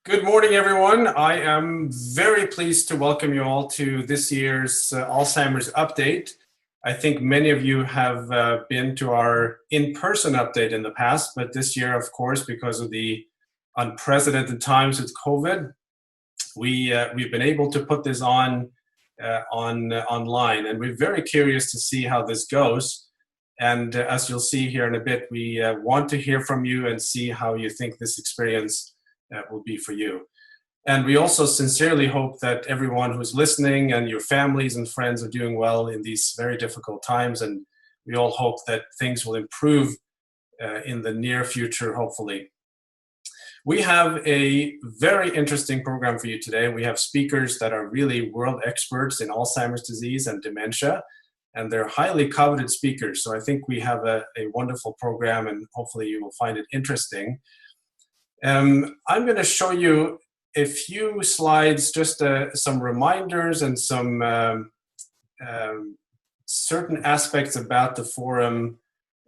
Good morning, everyone. I am very pleased to welcome you all to this year's Alzheimer's update. I think many of you have been to our in-person update in the past, but this year, of course, because of the unprecedented times with COVID, we've been able to put this online, and we're very curious to see how this goes. And as you'll see here in a bit, we want to hear from you and see how you think this experience will be for you. And we also sincerely hope that everyone who's listening and your families and friends are doing well in these very difficult times. And we all hope that things will improve in the near future, hopefully. We have a very interesting program for you today. We have speakers that are really world experts in Alzheimer's disease and dementia, and they're highly coveted speakers. So I think we have a wonderful program, and hopefully you will find it interesting. I'm going to show you a few slides, just some reminders and some certain aspects about the forum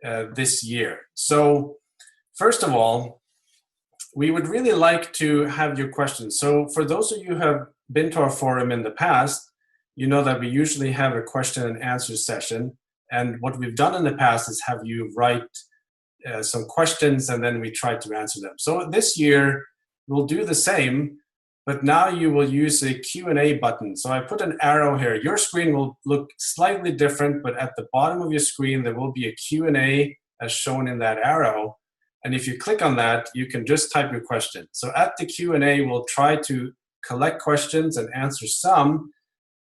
this year. So first of all, we would really like to have your questions. So for those of you who have been to our forum in the past, you know that we usually have a question and answer session. And what we've done in the past is have you write some questions, and then we try to answer them. So this year, we'll do the same, but now you will use a Q&A button. So I put an arrow here. Your screen will look slightly different, but at the bottom of your screen, there will be a Q&A as shown in that arrow. And if you click on that, you can just type your question. So at the Q&A, we'll try to collect questions and answer some,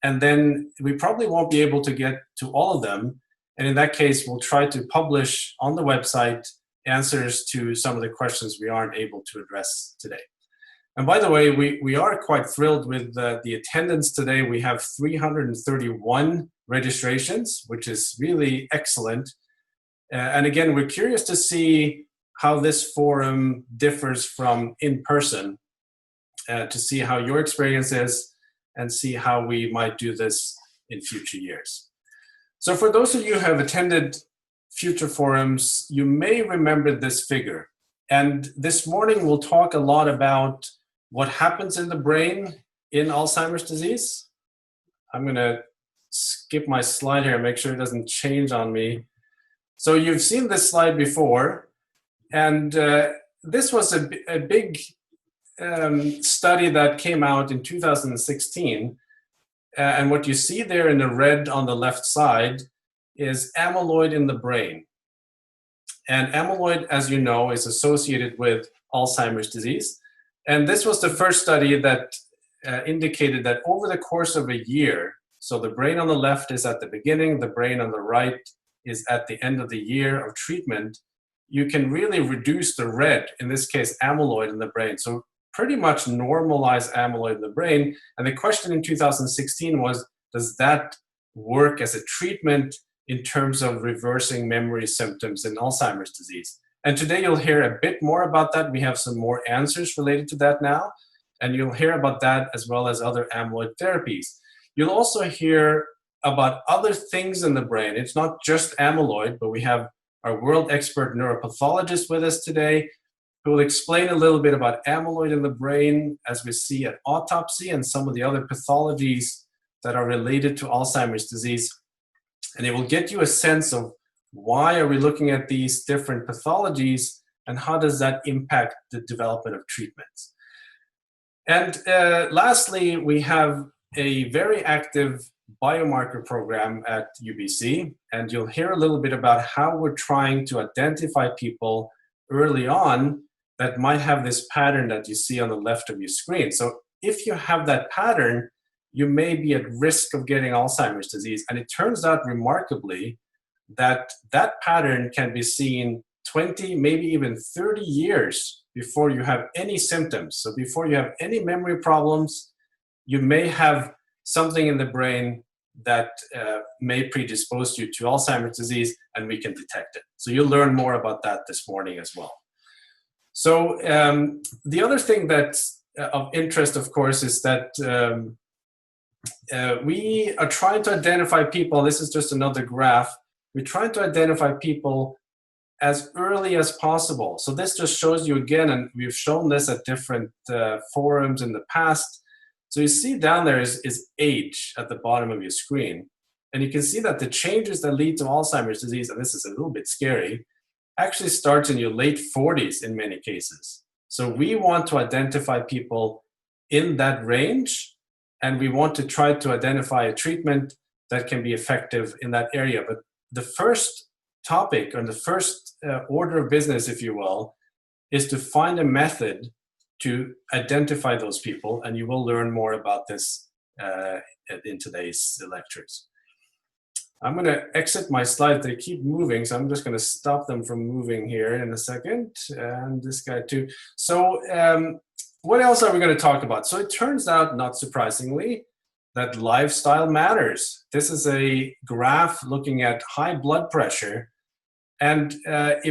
and then we probably won't be able to get to all of them. And in that case, we'll try to publish on the website answers to some of the questions we aren't able to address today. And by the way, we are quite thrilled with the attendance today. We have 331 registrations, which is really excellent. And again, we're curious to see how this forum differs from in person, to see how your experience is and see how we might do this in future years. So for those of you who have attended future forums, you may remember this figure. And this morning we'll talk a lot about what happens in the brain in Alzheimer's disease. I'm going to skip my slide here and make sure it doesn't change on me. So you've seen this slide before, and this was a big study that came out in 2016. And what you see there in the red on the left side is amyloid in the brain. And amyloid, as you know, is associated with Alzheimer's disease. And this was the first study that indicated that over the course of a year, so the brain on the left is at the beginning, the brain on the right is at the end of the year of treatment, you can really reduce the red, in this case, amyloid in the brain. So pretty much normalize amyloid in the brain. And the question in 2016 was, does that work as a treatment in terms of reversing memory symptoms in Alzheimer's disease? And today you'll hear a bit more about that. We have some more answers related to that now. And you'll hear about that as well as other amyloid therapies. You'll also hear about other things in the brain. It's not just amyloid, but we have our world expert neuropathologist with us today, who will explain a little bit about amyloid in the brain as we see at autopsy and some of the other pathologies that are related to Alzheimer's disease. And it will get you a sense of why are we looking at these different pathologies and how does that impact the development of treatments. And lastly, we have a very active biomarker program at UBC, and you'll hear a little bit about how we're trying to identify people early on that might have this pattern that you see on the left of your screen. So if you have that pattern, you may be at risk of getting Alzheimer's disease. And it turns out remarkably that that pattern can be seen 20, maybe even 30 years before you have any symptoms. So before you have any memory problems, you may have something in the brain that may predispose you to Alzheimer's disease, and we can detect it. So you'll learn more about that this morning as well. So the other thing that's of interest, of course, is that we are trying to identify people. This is just another graph. We're trying to identify people as early as possible. So this just shows you again, and we've shown this at different forums in the past. So you see down there is age at the bottom of your screen. And you can see that the changes that lead to Alzheimer's disease, and this is a little bit scary, actually starts in your late 40s in many cases. So we want to identify people in that range, and we want to try to identify a treatment that can be effective in that area. But the first topic, or the first order of business, if you will, is to find a method to identify those people, and you will learn more about this in today's lectures. I'm going to exit my slides. They keep moving, so I'm just going to stop them from moving here in a second, and this guy too. So what else are we going to talk about? So it turns out, not surprisingly, that lifestyle matters. This is a graph looking at high blood pressure. And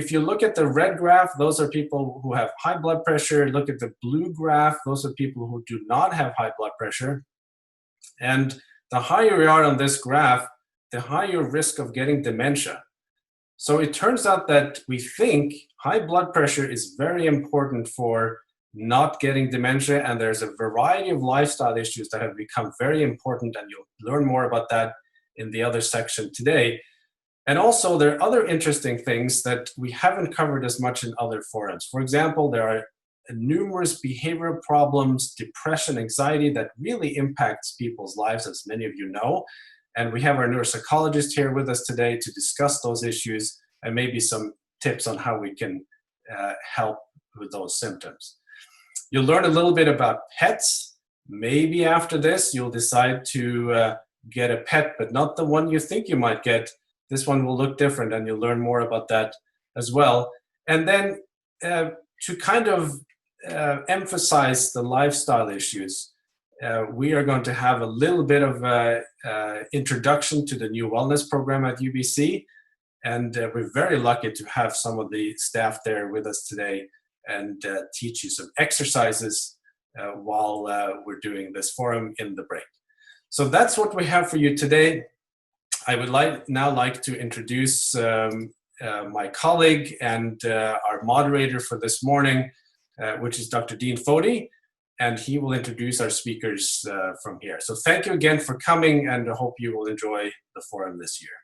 if you look at the red graph, those are people who have high blood pressure. Look at the blue graph, those are people who do not have high blood pressure. And the higher you are on this graph, the higher risk of getting dementia. So it turns out that we think high blood pressure is very important for not getting dementia, and there's a variety of lifestyle issues that have become very important, and you'll learn more about that in the other section today. And also, there are other interesting things that we haven't covered as much in other forums. For example, there are numerous behavioral problems, depression, anxiety that really impacts people's lives, as many of you know. And we have our neuropsychologist here with us today to discuss those issues and maybe some tips on how we can help with those symptoms. You'll learn a little bit about pets. Maybe after this, you'll decide to get a pet, but not the one you think you might get. This one will look different, and you'll learn more about that as well. And then to kind of emphasize the lifestyle issues, we are going to have a little bit of introduction to the new wellness program at UBC. And we're very lucky to have some of the staff there with us today and teach you some exercises while we're doing this forum in the break. So that's what we have for you today. I would now like to introduce my colleague and our moderator for this morning, which is Dr. Dean Fody, and he will introduce our speakers from here. So thank you again for coming, and I hope you will enjoy the forum this year.